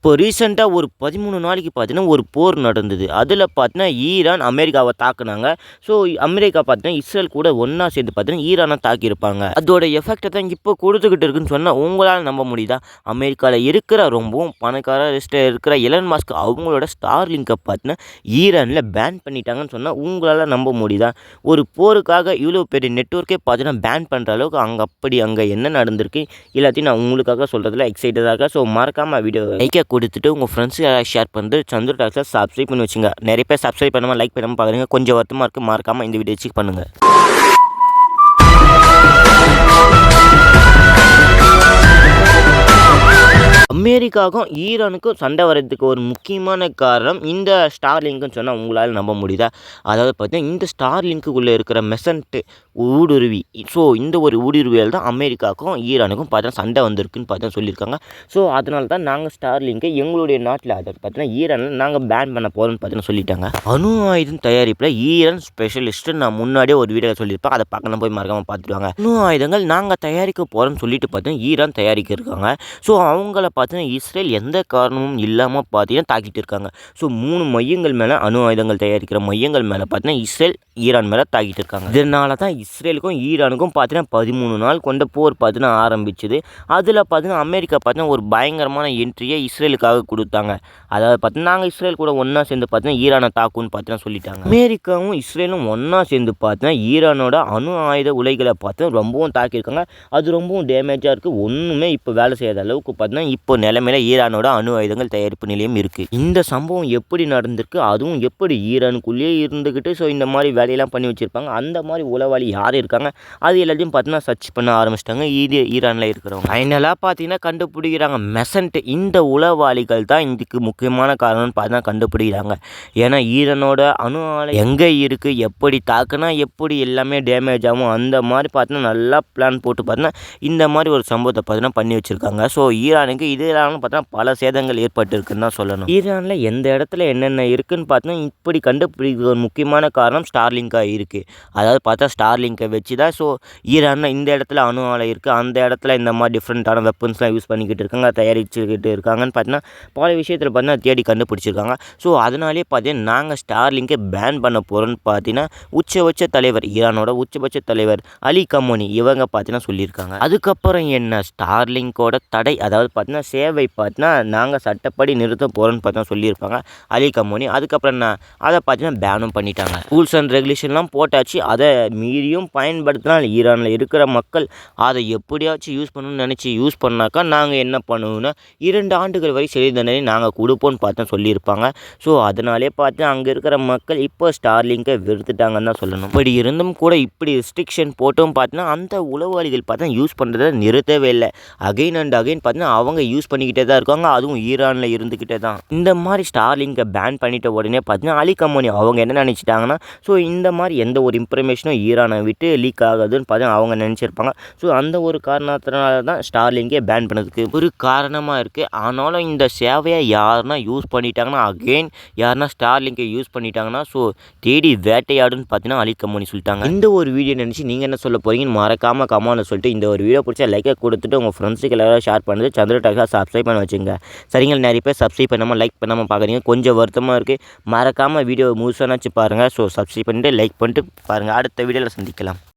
இப்போ ரீசெண்டாக ஒரு 13 நாளைக்கு பார்த்தீங்கன்னா ஒரு போர் நடந்தது. அதில பார்த்தீங்கன்னா ஈரான் அமெரிக்காவை தாக்குனாங்க. ஸோ அமெரிக்கா பார்த்தீங்கன்னா இஸ்ரேல் கூட ஒண்ணா சேர்ந்து பார்த்தீங்கன்னா ஈரானை தாக்கியிருப்பாங்க. அதோட எஃபெக்ட்டை தான் இப்போ கொடுத்துக்கிட்டு இருக்குன்னு சொன்னா உங்களால நம்ப முடியுதா? அமெரிக்கால இருக்கிற ரொம்பவும் பணக்கார லிஸ்ட்ல இருக்கிற எலன் மஸ்க் அவங்களோட ஸ்டார்லிங்கை பார்த்தீங்கன்னா ஈரான்ல பேன் பண்ணிட்டாங்கன்னு சொன்னா உங்களால நம்ப முடியுதா? ஒரு போருக்காக இவ்வளோ பெரிய நெட்வொர்க்கே பார்த்தீங்கன்னா பேன் பண்ணுற அளவுக்கு அங்கே என்ன நடந்திருக்கு எல்லாத்தையும் நான் உங்களுக்காக சொல்கிறதுல எக்ஸைட்டடாக இருக்கேன். ஸோ மறக்காமல் வீடியோ லைக்கை கொடுத்துட்டு உங்கள் ஃப்ரெண்ட்ஸுக்கு யாராவது ஷேர் பண்ணிட்டு சந்துரு டாக்ஸில் சப்ஸ்கிரைப் பண்ணி வச்சுங்க. நிறைய பேர் சப்ஸ்கிரைப் பண்ணாமல் லைக் பண்ணாமல் பார்க்குறீங்க. கொஞ்சம் வருத்தமாக இருக்குது. மறக்காமல் இந்த வீடியோ செக் பண்ணுங்கள். அமெரிக்காவுக்கும் ஈரானுக்கும் சண்டை வர்றதுக்கு ஒரு முக்கியமான காரணம் இந்த ஸ்டார்லிங்க்னு சொன்னால் உங்களால் நம்ப முடியுதா? அதாவது பார்த்தீங்கன்னா இந்த ஸ்டார்லிங்க்குள்ளே இருக்கிற மெசன்ட் ஊடுருவி, ஸோ இந்த ஒரு ஊடுருவியால் தான் அமெரிக்காவுக்கும் ஈரானுக்கும் பார்த்தீங்கன்னா சண்டை வந்திருக்குன்னு பார்த்தீங்கன்னா சொல்லியிருக்காங்க. ஸோ அதனால தான் நாங்கள் ஸ்டார்லிங்கை எங்களுடைய நாட்டில் அதாவது பார்த்தீங்கன்னா ஈரானில் நாங்கள் பேன் பண்ண போகிறோம்னு பார்த்தீங்கன்னா சொல்லிட்டாங்க. அணு ஆயுதம் தயாரிப்பில் ஈரான் ஸ்பெஷலிஸ்ட்டு நான் முன்னாடியே ஒரு வீடியோ சொல்லியிருப்பேன். அதை பார்க்கலாம், போய் மறக்காமல் பார்த்துடுவாங்க. அணு ஆயுதங்கள் நாங்கள் தயாரிக்க போகிறோம்னு சொல்லிட்டு பார்த்தீங்கன்னா ஈரான் தயாரிக்க இருக்காங்க. ஸோ அவங்கள பார்த்தீங்கன்னா இஸ்ரேல் எந்த காரணமும் இல்லாமல் பார்த்தீங்கன்னா தாக்கிட்டு இருக்காங்க. ஸோ 3 மையங்கள் மேலே அணு ஆயுதங்கள் தயாரிக்கிற மையங்கள் மேலே பார்த்தீங்கன்னா இஸ்ரேல் ஈரான் மேலே தாக்கிட்டு இருக்காங்க. இதனால தான் இஸ்ரேலுக்கும் ஈரானுக்கும் பார்த்தீங்கன்னா 13 நாள் கொண்ட போர் பார்த்தீங்கன்னா ஆரம்பிச்சுது. அதில் பார்த்தீங்கன்னா அமெரிக்கா பார்த்தீங்கன்னா ஒரு பயங்கரமான என்ட்ரியை இஸ்ரேலுக்காக கொடுத்தாங்க. அதாவது பார்த்தீங்கன்னா நாங்கள் இஸ்ரேல் கூட ஒன்றா சேர்ந்து பார்த்தீங்கன்னா ஈரானை தாக்குன்னு பார்த்தீங்கன்னா சொல்லிட்டாங்க. அமெரிக்காவும் இஸ்ரேலும் ஒன்றா சேர்ந்து பார்த்தீங்கன்னா ஈரானோட அணு ஆயுத உலைகளை பார்த்து ரொம்பவும் தாக்கியிருக்காங்க. அது ரொம்பவும் டேமேஜாக இருக்குது. ஒன்றுமே இப்போ வேலை செய்யாத அளவுக்கு பார்த்தீங்கன்னா இப்போ நிலைமையில ஈரானோட அணு ஆயுதங்கள் தயாரிப்பு நிலையம் இருக்குது. இந்த சம்பவம் எப்படி நடந்திருக்கு, அதுவும் எப்படி ஈரானுக்குள்ளேயே இருந்துக்கிட்டு ஸோ இந்த மாதிரி வேலையெல்லாம் பண்ணி வச்சுருப்பாங்க, அந்த மாதிரி உளவாளி யார் இருக்காங்க, அது எல்லாத்தையும் பார்த்தீங்கன்னா சர்ச் பண்ண ஆரம்பிச்சிட்டாங்க ஈரானில் இருக்கிறவங்க. ஃபைனலாக பார்த்தீங்கன்னா கண்டுபிடிக்கிறாங்க மெசன்ட். இந்த உளவாளிகள் தான் இதுக்கு முக்கியமான காரணம்னு பார்த்தீங்கன்னா கண்டுபிடிக்கிறாங்க. ஏன்னா ஈரானோட அணு ஆலை எங்கே இருக்குது, எப்படி தாக்குனா எப்படி எல்லாமே டேமேஜ் ஆகும், அந்த மாதிரி பார்த்தீங்கன்னா நல்லா பிளான் போட்டு பார்த்தீங்கன்னா இந்த மாதிரி ஒரு சம்பவத்தை பார்த்தீங்கன்னா பண்ணி வச்சுருக்காங்க. ஸோ ஈரானுக்கு இதனாலும் பார்த்தீங்கன்னா பல சேதங்கள் ஏற்பட்டு இருக்குன்னு தான் சொல்லணும். ஈரானில் எந்த இடத்துல என்னென்ன இருக்குன்னு பார்த்தீங்கன்னா இப்படி கண்டுபிடிக்கிற ஒரு முக்கியமான காரணம் ஸ்டார்லிங்காக இருக்குது. அதாவது பார்த்தா ஸ்டார்லிங்கை வச்சு தான் ஸோ ஈரானில் இந்த இடத்துல அணு ஆலை இருக்குது, அந்த இடத்துல இந்த மாதிரி டிஃப்ரெண்ட்டான வெப்பன்ஸ்லாம் யூஸ் பண்ணிக்கிட்டு இருக்காங்க, தயாரிச்சுக்கிட்டு இருக்காங்கன்னு பார்த்தீங்கன்னா பல விஷயத்தில் பார்த்தீங்கன்னா தேடி கண்டுபிடிச்சிருக்காங்க. ஸோ அதனாலே பார்த்தீங்கன்னா நாங்கள் ஸ்டார்லிங்கை பேன் பண்ண போகிறோன்னு பார்த்தீங்கன்னா உச்சபட்ச தலைவர் ஈரானோட உச்சபட்ச தலைவர் அலி கமோனி இவங்க பார்த்தீங்கன்னா சொல்லியிருக்காங்க. அதுக்கப்புறம் என்ன ஸ்டார்லிங்கோட தடை, அதாவது பார்த்தீங்கன்னா சேவை பார்த்தீங்கன்னா நாங்கள் சட்டப்படி நிறுத்த போகிறோன்னு பார்த்தீங்கன்னா சொல்லியிருப்பாங்க அலி கமோனி. அதுக்கப்புறம் அதை பார்த்தீங்கன்னா பேனும் பண்ணிட்டாங்க. ரூல்ஸ் அண்ட் ரெகுலேஷன்லாம் போட்டாச்சு. அதை மீறியும் பயன்படுத்தினால் ஈரானில் இருக்கிற மக்கள் அதை எப்படியாச்சும் யூஸ் பண்ணணும்னு நினச்சி யூஸ் பண்ணாக்கா நாங்கள் என்ன பண்ணுவோம்னா 2 ஆண்டுகள் வரை சிறை தண்டனை நாங்கள் கொடுப்போம்னு பார்த்தா சொல்லியிருப்பாங்க. ஸோ அதனாலே பார்த்து அங்கே இருக்கிற மக்கள் இப்போ ஸ்டார்லிங்கை வெறுத்துட்டாங்கன்னு தான் சொல்லணும். இப்படி இருந்தும் கூட இப்படி ரெஸ்ட்ரிக்ஷன் போட்டும் பார்த்தீங்கன்னா அந்த உளவாளிகள் பார்த்தா யூஸ் பண்ணுறதை நிறுத்தவே இல்லை. அகைன் அண்ட் அகைன் பார்த்தீங்கன்னா அவங்க யூஸ் பண்ணிக்கிட்டே தான் இருக்காங்க, அதுவும் ஈரானில் இருந்துக்கிட்டே தான். இந்த மாதிரி ஸ்டார்லிங்கை பேன் பண்ணிட்ட உடனே பார்த்தீங்கன்னா அலி கமோனி அவங்க என்ன நினச்சிட்டாங்கன்னா ஸோ இந்த மாதிரி எந்த ஒரு இன்ஃபர்மேஷனும் ஈரானை விட்டு லீக் ஆகுதுன்னு பார்த்தீங்கன்னா அவங்க நினச்சிருப்பாங்க. ஸோ அந்த ஒரு காரணத்தினால தான் ஸ்டார்லிங்கை பேன் பண்ணதுக்கு ஒரு காரணமாக இருக்குது. ஆனாலும் இந்த சேவையை யாருன்னா யூஸ் பண்ணிட்டாங்கன்னா அகெயின் யாருன்னா ஸ்டார்லிங்கை யூஸ் பண்ணிட்டாங்கன்னா ஸோ தேடி வேட்டையாடுன்னு பார்த்தீங்கன்னா அலி கமோனி சொல்லிட்டாங்க. இந்த ஒரு வீடியோ நினச்சி நீங்கள் என்ன சொல்ல போகிறீங்கன்னு மறக்காமல் கமெண்ட்ல சொல்லிட்டு இந்த ஒரு வீடியோ பிடிச்சா லைக்கை கொடுத்துட்டு உங்கள் ஃப்ரெண்ட்ஸுக்கு எல்லாரும் ஷேர் பண்ணுறது சந்திர டாக்ஸில் சப்ஸ்கிரைப் பண்ண வச்சுங்க. சரிங்க, நிறைய பேர் சப்ஸ்கிரைப் பண்ணாமல் லைக் பண்ணாமல் பார்க்குறீங்க, கொஞ்சம் வருத்தமாக இருக்குது. மறக்காமல் வீடியோ முழுசானாச்சு பாருங்கள். ஸோ சப்ஸ்கிரைப் பண்ணிட்டு லைக் பண்ணிட்டு பாருங்கள். அடுத்த வீடியோவில் சந்திக்கலாம்.